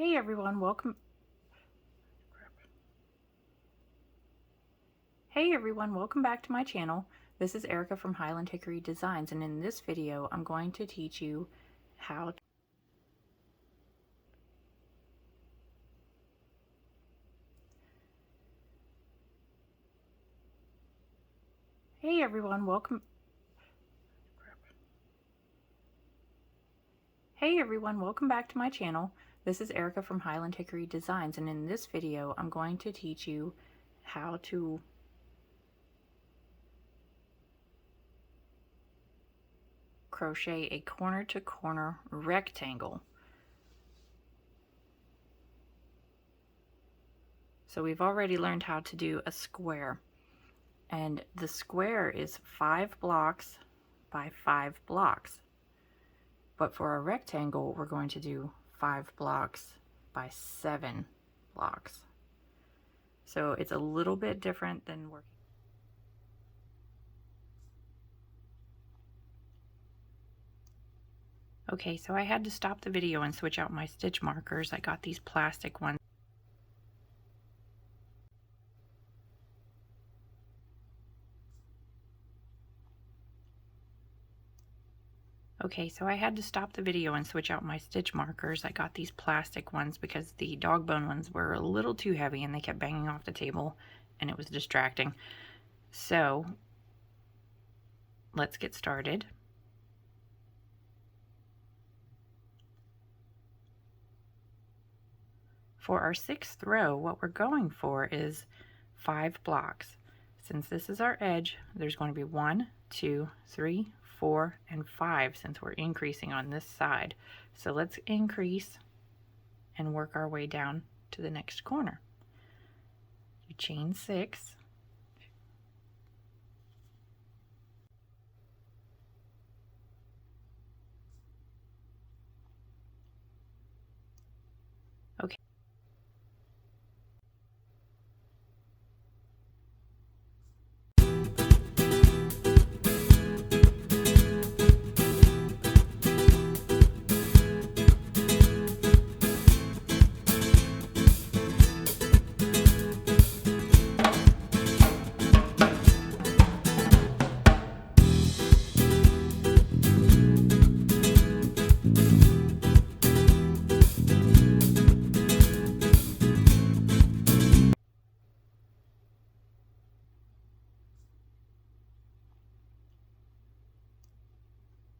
Hey everyone, welcome. Hey everyone, welcome back to my channel. This is Erica from Highland Hickory Designs, and in this video I'm going to teach you how to Hey everyone, welcome. Hey everyone, welcome back to my channel. This is Erica from Highland Hickory Designs, and in this video I'm going to teach you how to crochet a corner to corner rectangle. So we've already learned how to do a square, and the square is 5 blocks by 5 blocks. But for a rectangle, we're going to do 5 blocks by 7 blocks. So it's a little bit different than working. Okay, so I had to stop the video and switch out my stitch markers. I got these plastic ones. Okay, so I had to stop the video and switch out my stitch markers. I got these plastic ones because the dog bone ones were a little too heavy and they kept banging off the table and it was distracting. So let's get started. For our 6th row, what we're going for is 5 blocks. Since this is our edge, there's going to be 1, 2, 3, 4, and 5 since we're increasing on this side. So let's increase and work our way down to the next corner. You chain 6. Okay.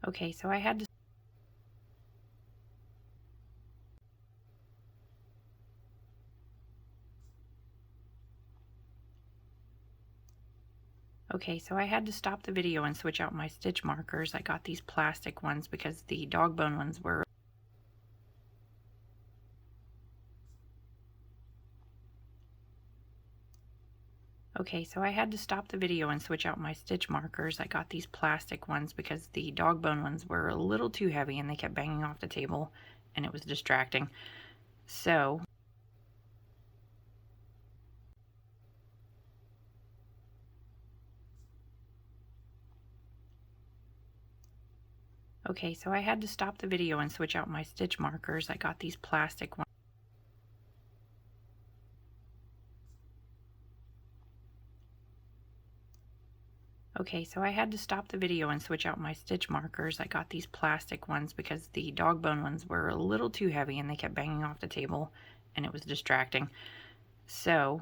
Okay, so I had to Okay, so I had to stop the video and switch out my stitch markers. I got these plastic ones because the dog bone ones were Okay, so I had to stop the video and switch out my stitch markers. I got these plastic ones because the dog bone ones were a little too heavy and they kept banging off the table and it was distracting. So Okay, so I had to stop the video and switch out my stitch markers. I got these plastic ones. Okay, so I had to stop the video and switch out my stitch markers. I got these plastic ones because the dog bone ones were a little too heavy and they kept banging off the table and it was distracting. So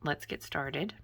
let's get started.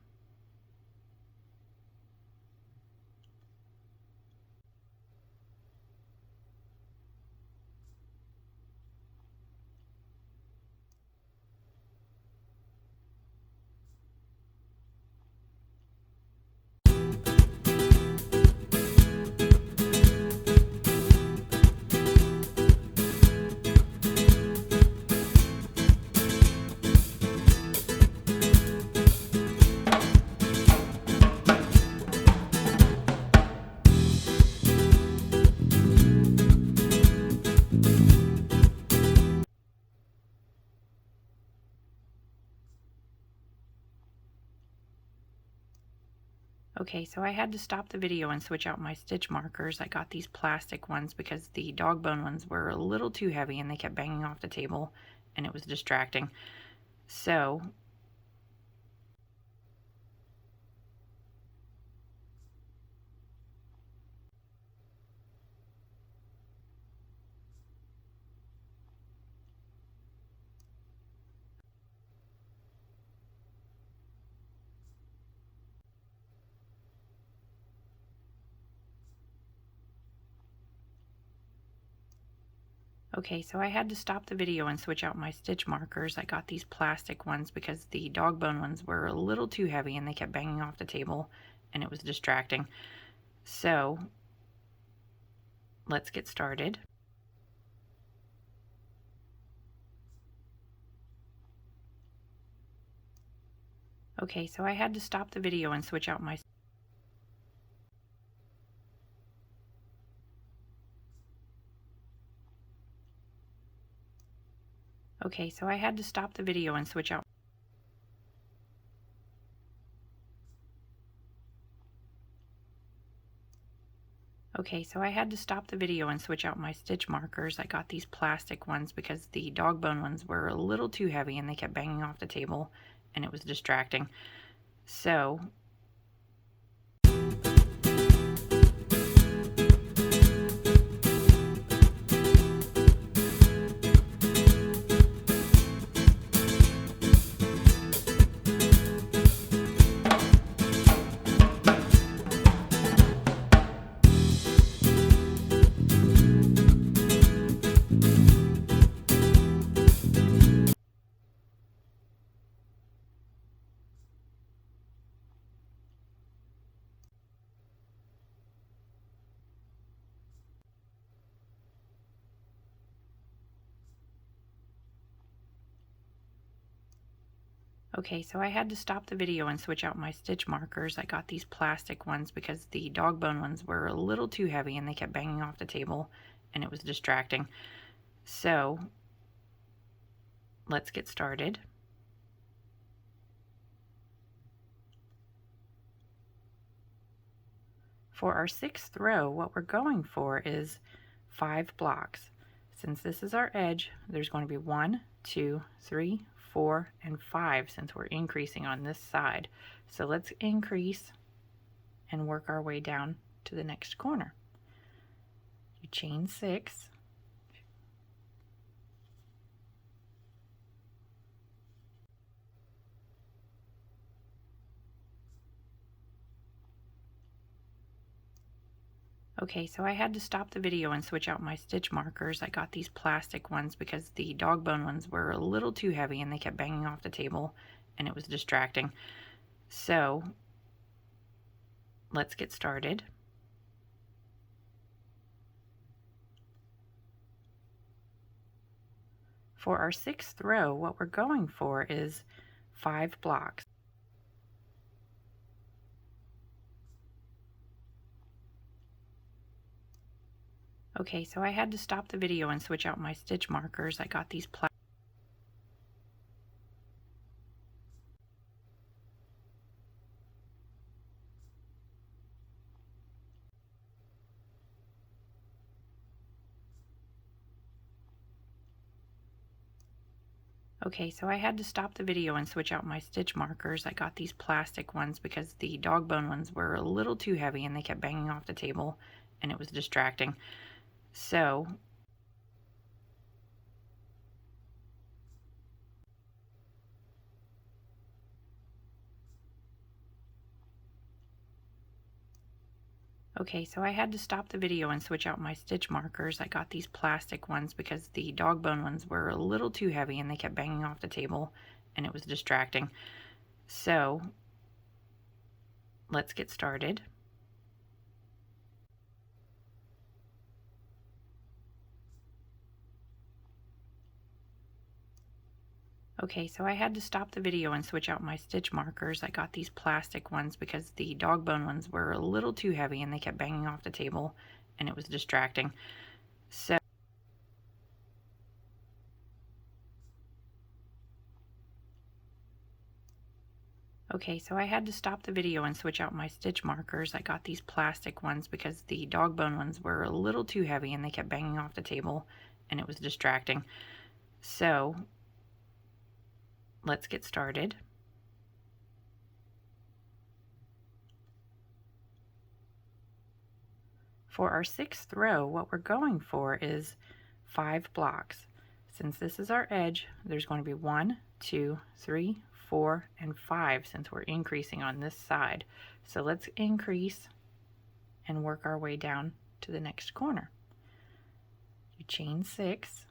Okay, so I had to stop the video and switch out my stitch markers. I got these plastic ones because the dog bone ones were a little too heavy and they kept banging off the table and it was distracting. So Okay, so I had to stop the video and switch out my stitch markers. I got these plastic ones because the dog bone ones were a little too heavy and they kept banging off the table and it was distracting. So let's get started. Okay, so I had to stop the video and switch out my Okay, so I had to stop the video and switch out Okay, so I had to stop the video and switch out my stitch markers. I got these plastic ones because the dog bone ones were a little too heavy and they kept banging off the table and it was distracting. So Okay, so I had to stop the video and switch out my stitch markers. I got these plastic ones because the dog bone ones were a little too heavy and they kept banging off the table and it was distracting. So let's get started. For our 6th row, what we're going for is 5 blocks. Since this is our edge, there's going to be 1, 2, 3, 4, and 5 since we're increasing on this side. So let's increase and work our way down to the next corner. You chain 6. Okay, so I had to stop the video and switch out my stitch markers. I got these plastic ones because the dog bone ones were a little too heavy and they kept banging off the table and it was distracting. So let's get started. For our 6th row, what we're going for is 5 blocks. Okay, so I had to stop the video and switch out my stitch markers. I got these Okay, so I had to stop the video and switch out my stitch markers. I got these plastic ones because the dog bone ones were a little too heavy and they kept banging off the table and it was distracting. So Okay, so I had to stop the video and switch out my stitch markers. I got these plastic ones because the dog bone ones were a little too heavy and they kept banging off the table and it was distracting. So let's get started. Okay, so I had to stop the video and switch out my stitch markers. I got these plastic ones because the dog bone ones were a little too heavy and they kept banging off the table and it was distracting. So Okay, so I had to stop the video and switch out my stitch markers. I got these plastic ones because the dog bone ones were a little too heavy and they kept banging off the table and it was distracting. So let's get started. For our 6th row, what we're going for is 5 blocks. Since this is our edge, there's going to be 1, 2, 3, 4, and 5 since we're increasing on this side. So let's increase and work our way down to the next corner. You chain 6,